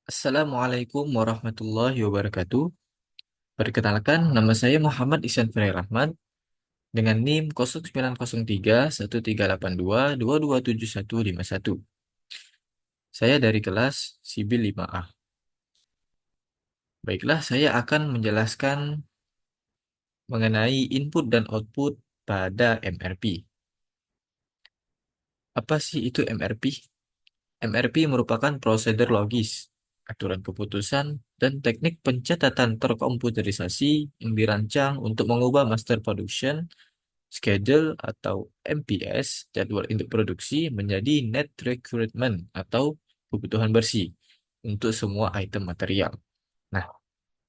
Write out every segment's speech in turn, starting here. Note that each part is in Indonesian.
Assalamualaikum warahmatullahi wabarakatuh. Perkenalkan, nama saya Muhammad Ihsan Firly Rahmat dengan NIM 09031382227151. Saya dari kelas Sibil 5A. Baiklah, saya akan menjelaskan mengenai input dan output pada MRP. Apa sih itu MRP? MRP merupakan prosedur logis, aturan keputusan, dan teknik pencatatan terkomputerisasi yang dirancang untuk mengubah master production schedule atau MPS, jadwal induk produksi, menjadi net requirement atau kebutuhan bersih untuk semua item material. Nah,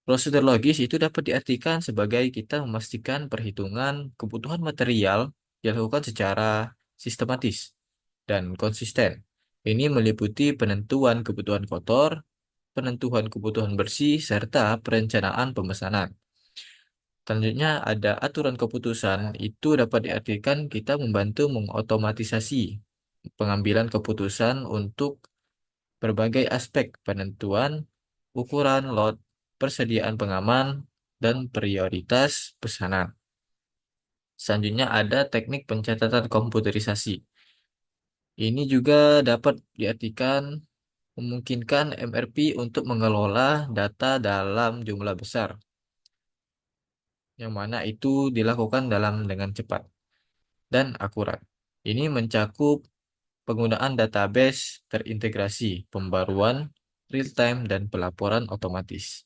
prosedur logis itu dapat diartikan sebagai kita memastikan perhitungan kebutuhan material dilakukan secara sistematis dan konsisten. Ini meliputi penentuan kebutuhan kotor, penentuan kebutuhan bersih, serta perencanaan pemesanan. Selanjutnya ada aturan keputusan. Itu dapat diartikan kita membantu mengotomatisasi pengambilan keputusan untuk berbagai aspek penentuan, ukuran lot, persediaan pengaman, dan prioritas pesanan. Selanjutnya ada teknik pencatatan komputerisasi. Ini juga dapat diartikan memungkinkan MRP untuk mengelola data dalam jumlah besar, yang mana itu dilakukan dengan cepat dan akurat. Ini mencakup penggunaan database terintegrasi, pembaruan real-time, dan pelaporan otomatis.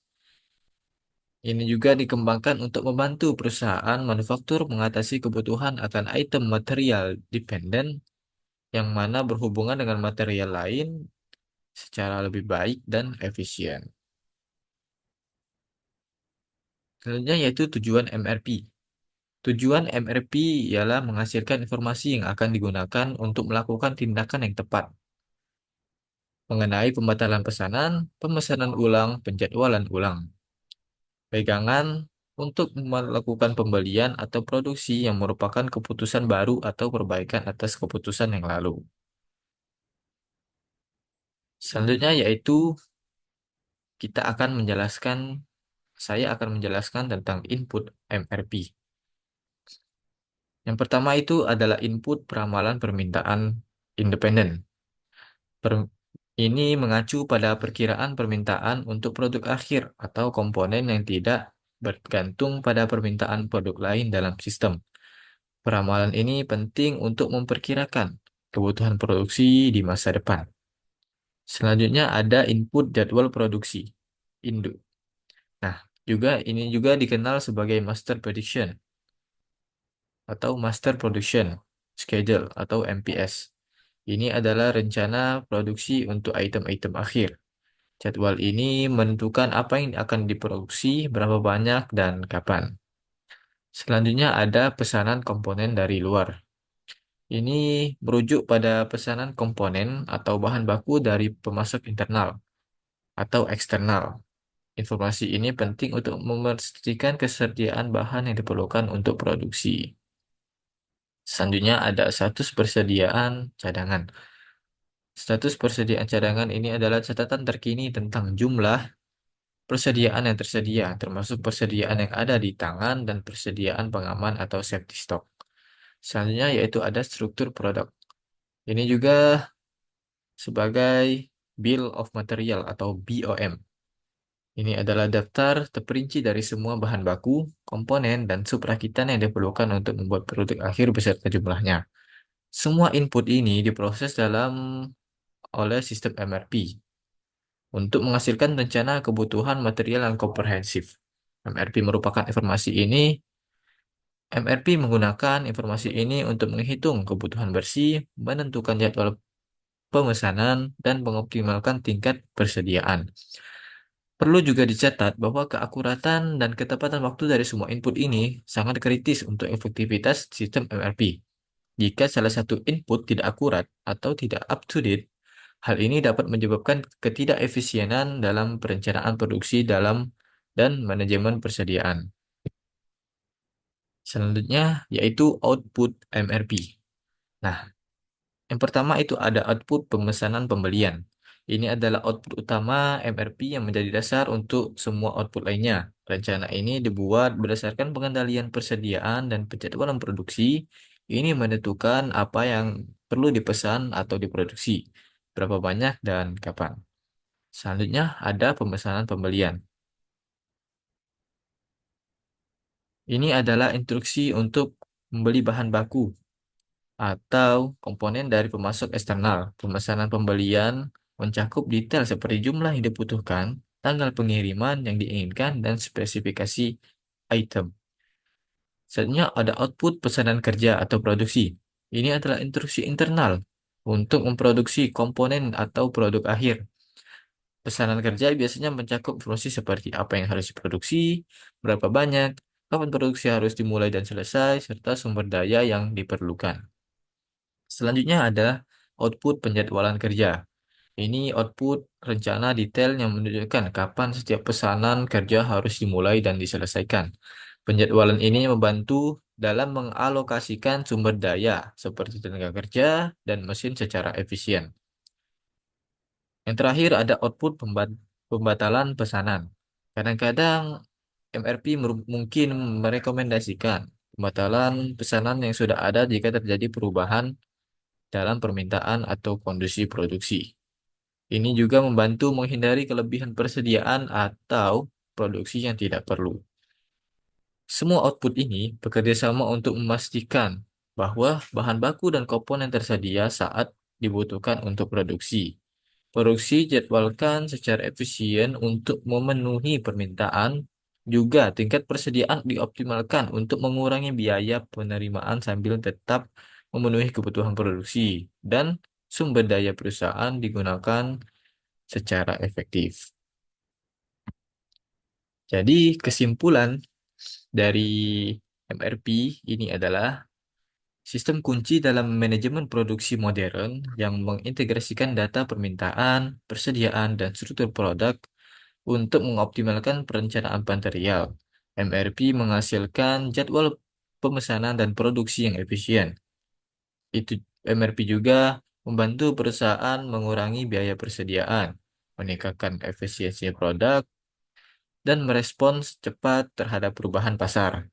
Ini juga dikembangkan untuk membantu perusahaan manufaktur mengatasi kebutuhan akan item material dependen yang mana berhubungan dengan material lain secara lebih baik dan efisien. Selanjutnya yaitu tujuan MRP. Tujuan MRP ialah menghasilkan informasi yang akan digunakan untuk melakukan tindakan yang tepat mengenai pembatalan pesanan, pemesanan ulang, penjadwalan ulang, pegangan untuk melakukan pembelian atau produksi yang merupakan keputusan baru atau perbaikan atas keputusan yang lalu. Selanjutnya yaitu kita akan menjelaskan, saya akan menjelaskan tentang input MRP. Yang pertama itu adalah input peramalan permintaan independen. Ini mengacu pada perkiraan permintaan untuk produk akhir atau komponen yang tidak bergantung pada permintaan produk lain dalam sistem. Peramalan ini penting untuk memperkirakan kebutuhan produksi di masa depan. Selanjutnya ada input jadwal produksi, induk. Nah, ini juga dikenal sebagai master prediction atau master production schedule atau MPS. Ini adalah rencana produksi untuk item-item akhir. Jadwal ini menentukan apa yang akan diproduksi, berapa banyak, dan kapan. Selanjutnya ada pesanan komponen dari luar. Ini merujuk pada pesanan komponen atau bahan baku dari pemasok internal atau eksternal. Informasi ini penting untuk memastikan kesediaan bahan yang diperlukan untuk produksi. Selanjutnya ada status persediaan cadangan. Status persediaan cadangan ini adalah catatan terkini tentang jumlah persediaan yang tersedia, termasuk persediaan yang ada di tangan dan persediaan pengaman atau safety stock. Selanjutnya yaitu ada struktur produk. Ini juga sebagai Bill of Material atau BOM. Ini adalah daftar terperinci dari semua bahan baku, komponen, dan subrakitan yang diperlukan untuk membuat produk akhir beserta jumlahnya. Semua input ini diproses oleh sistem MRP untuk menghasilkan rencana kebutuhan material yang komprehensif. MRP menggunakan informasi ini untuk menghitung kebutuhan bersih, menentukan jadwal pemesanan, dan mengoptimalkan tingkat persediaan. Perlu juga dicatat bahwa keakuratan dan ketepatan waktu dari semua input ini sangat kritis untuk efektivitas sistem MRP. Jika salah satu input tidak akurat atau tidak up to date, hal ini dapat menyebabkan ketidakefisienan dalam perencanaan produksi dan manajemen persediaan. Selanjutnya yaitu output MRP. Nah, yang pertama itu ada output pemesanan pembelian. Ini adalah output utama MRP yang menjadi dasar untuk semua output lainnya. Rencana ini dibuat berdasarkan pengendalian persediaan dan penjadwalan produksi. Ini menentukan apa yang perlu dipesan atau diproduksi, berapa banyak dan kapan. Selanjutnya ada pemesanan pembelian. Ini adalah instruksi untuk membeli bahan baku atau komponen dari pemasok eksternal. Pemesanan pembelian mencakup detail seperti jumlah yang dibutuhkan, tanggal pengiriman yang diinginkan, dan spesifikasi item. Selanjutnya ada output pesanan kerja atau produksi. Ini adalah instruksi internal untuk memproduksi komponen atau produk akhir. Pesanan kerja biasanya mencakup informasi seperti apa yang harus diproduksi, berapa banyak, kapan produksi harus dimulai dan selesai, serta sumber daya yang diperlukan. Selanjutnya ada output penjadwalan kerja. Ini output rencana detail yang menunjukkan kapan setiap pesanan kerja harus dimulai dan diselesaikan. Penjadwalan ini membantu dalam mengalokasikan sumber daya seperti tenaga kerja dan mesin secara efisien. Yang terakhir ada output pembatalan pesanan. Kadang-kadang MRP mungkin merekomendasikan pembatalan pesanan yang sudah ada jika terjadi perubahan dalam permintaan atau kondisi produksi. Ini juga membantu menghindari kelebihan persediaan atau produksi yang tidak perlu. Semua output ini bekerja sama untuk memastikan bahwa bahan baku dan komponen tersedia saat dibutuhkan untuk produksi. Produksi jadwalkan secara efisien untuk memenuhi permintaan, juga tingkat persediaan dioptimalkan untuk mengurangi biaya penerimaan sambil tetap memenuhi kebutuhan produksi dan sumber daya perusahaan digunakan secara efektif. Jadi kesimpulan dari MRP ini adalah sistem kunci dalam manajemen produksi modern yang mengintegrasikan data permintaan, persediaan, dan struktur produk untuk mengoptimalkan perencanaan material. MRP menghasilkan jadwal pemesanan dan produksi yang efisien. Itu MRP juga membantu perusahaan mengurangi biaya persediaan, meningkatkan efisiensi produk, dan merespons cepat terhadap perubahan pasar.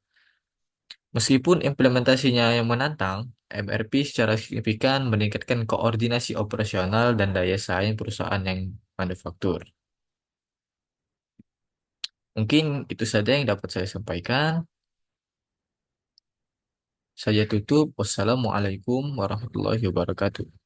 Meskipun implementasinya yang menantang, MRP secara signifikan meningkatkan koordinasi operasional dan daya saing perusahaan yang manufaktur. Mungkin itu saja yang dapat saya sampaikan. Saya tutup. Wassalamualaikum warahmatullahi wabarakatuh.